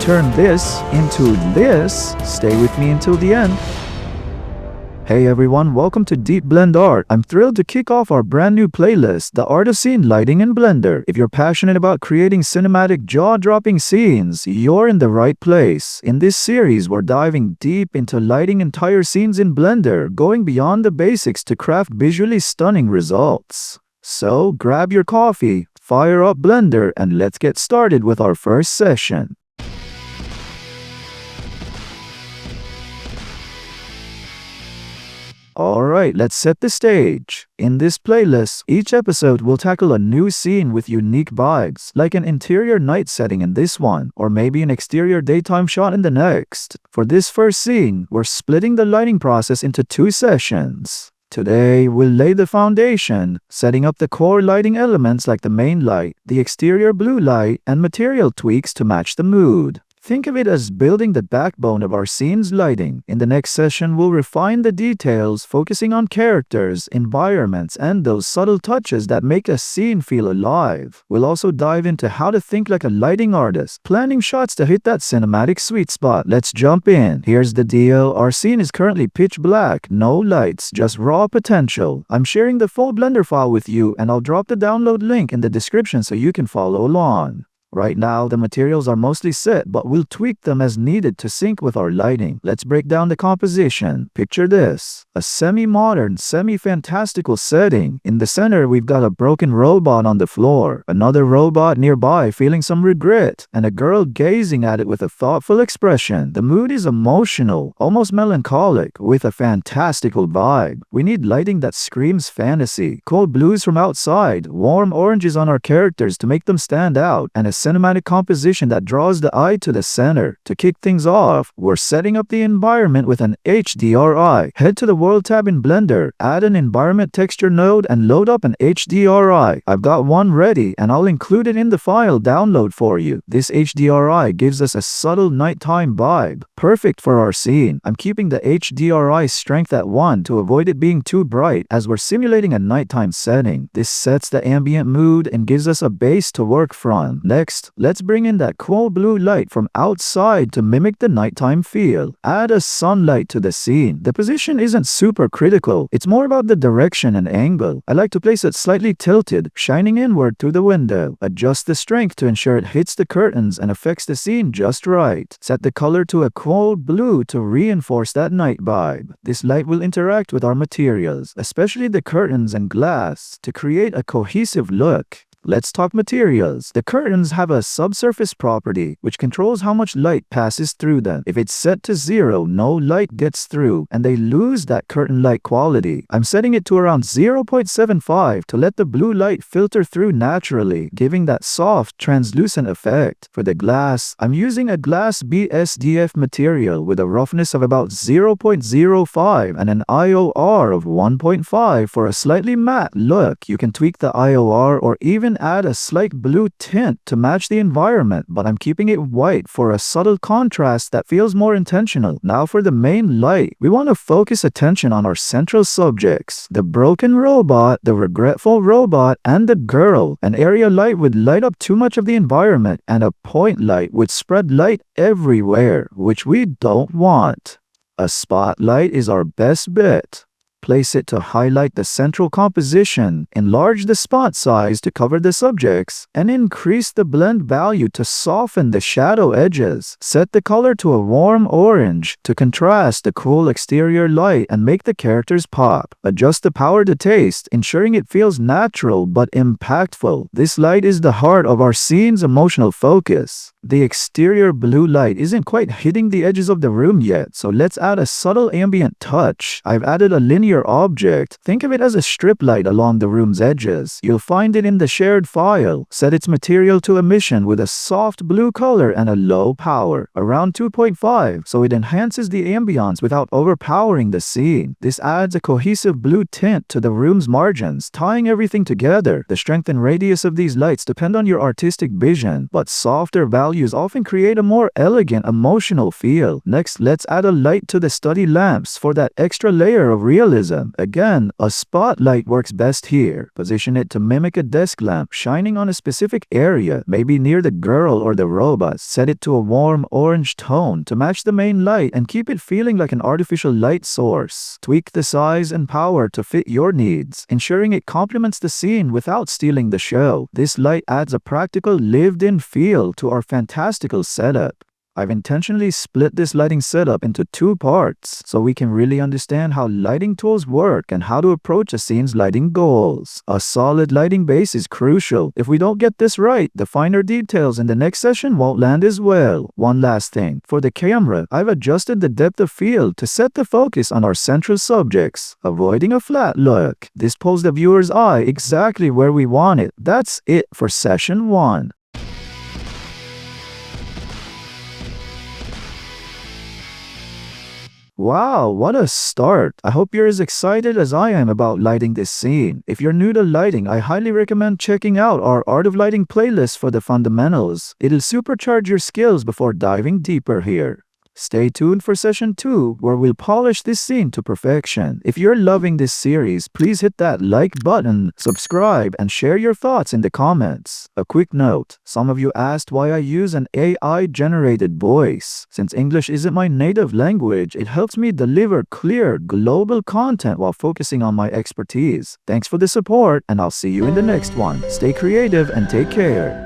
turn this into this. Stay with me until the end. Hey everyone, welcome to DeepBlendArt. I'm thrilled to kick off our brand new playlist, The Art of Scene Lighting in Blender. If you're passionate about creating cinematic, jaw-dropping scenes, you're in the right place. In this series, we're diving deep into lighting entire scenes in Blender, going beyond the basics to craft visually stunning results. So, grab your coffee, fire up Blender, and let's get started with our first session. Alright, let's set the stage. In this playlist, each episode will tackle a new scene with unique vibes, like an interior night setting in this one, or maybe an exterior daytime shot in the next. For this first scene, we're splitting the lighting process into 2 sessions. Today, we'll lay the foundation, setting up the core lighting elements like the main light, the exterior blue light, and material tweaks to match the mood. Think of it as building the backbone of our scene's lighting. In the next session, we'll refine the details, focusing on characters, environments, and those subtle touches that make a scene feel alive. We'll also dive into how to think like a lighting artist, planning shots to hit that cinematic sweet spot. Let's jump in. Here's the deal. Our scene is currently pitch black, no lights, just raw potential. I'm sharing the full Blender file with you, and I'll drop the download link in the description so you can follow along. Right now, the materials are mostly set, but we'll tweak them as needed to sync with our lighting. Let's break down the composition. Picture this: a semi-modern, semi-fantastical setting. In the center, we've got a broken robot on the floor, another robot nearby feeling some regret, and a girl gazing at it with a thoughtful expression. The mood is emotional, almost melancholic, with a fantastical vibe. We need lighting that screams fantasy, cold blues from outside, warm oranges on our characters to make them stand out, and a cinematic composition that draws the eye to the center. To kick things off, we're setting up the environment with an HDRI. Head to the World tab in Blender, add an environment texture node, and load up an HDRI. I've got one ready, and I'll include it in the file download for you. This HDRI gives us a subtle nighttime vibe, perfect for our scene. I'm keeping the HDRI strength at 1 to avoid it being too bright, as we're simulating a nighttime setting. This sets the ambient mood and gives us a base to work from. Next, let's bring in that cool blue light from outside to mimic the nighttime feel. Add a sunlight to the scene. The position isn't super critical. It's more about the direction and angle. I like to place it slightly tilted, shining inward through the window. Adjust the strength to ensure it hits the curtains and affects the scene just right. Set the color to a cool blue to reinforce that night vibe. This light will interact with our materials, especially the curtains and glass, to create a cohesive look. Let's talk materials. The curtains have a subsurface property, which controls how much light passes through them. If it's set to 0, no light gets through, and they lose that curtain light quality. I'm setting it to around 0.75 to let the blue light filter through naturally, giving that soft, translucent effect. For the glass, I'm using a glass BSDF material with a roughness of about 0.05 and an IOR of 1.5 for a slightly matte look. You can tweak the IOR or even add a slight blue tint to match the environment, but I'm keeping it white for a subtle contrast that feels more intentional. Now for the main light, we want to focus attention on our central subjects: the broken robot, the regretful robot, and the girl. An area light would light up too much of the environment, and a point light would spread light everywhere, which we don't want. A spotlight is our best bet. Place it to highlight the central composition, enlarge the spot size to cover the subjects, and increase the blend value to soften the shadow edges. Set the color to a warm orange to contrast the cool exterior light and make the characters pop. Adjust the power to taste, ensuring it feels natural but impactful. This light is the heart of our scene's emotional focus. The exterior blue light isn't quite hitting the edges of the room yet, so let's add a subtle ambient touch. I've added a linear object. Think of it as a strip light along the room's edges. You'll find it in the shared file. Set its material to emission with a soft blue color and a low power, around 2.5, so it enhances the ambiance without overpowering the scene. This adds a cohesive blue tint to the room's margins, tying everything together. The strength and radius of these lights depend on your artistic vision, but softer values often create a more elegant, emotional feel. Next, let's add a light to the study lamps for that extra layer of realism. realism. Again, a spotlight works best here. Position it to mimic a desk lamp shining on a specific area, maybe near the girl or the robot. Set it to a warm orange tone to match the main light and keep it feeling like an artificial light source. Tweak the size and power to fit your needs, ensuring it complements the scene without stealing the show. This light adds a practical, lived-in feel to our fantastical setup. I've intentionally split this lighting setup into 2 parts so we can really understand how lighting tools work and how to approach a scene's lighting goals. A solid lighting base is crucial. If we don't get this right, the finer details in the next session won't land as well. One last thing. For the camera, I've adjusted the depth of field to set the focus on our central subjects, avoiding a flat look. This pulls the viewer's eye exactly where we want it. That's it for session 1. Wow, what a start! I hope you're as excited as I am about lighting this scene. If you're new to lighting, I highly recommend checking out our Art of Lighting playlist for the fundamentals. It'll supercharge your skills before diving deeper here. Stay tuned for session 2, where we'll polish this scene to perfection. If you're loving this series, please hit that like button, subscribe, and share your thoughts in the comments. A quick note, some of you asked why I use an AI-generated voice. Since English isn't my native language, it helps me deliver clear, global content while focusing on my expertise. Thanks for the support, and I'll see you in the next one. Stay creative and take care.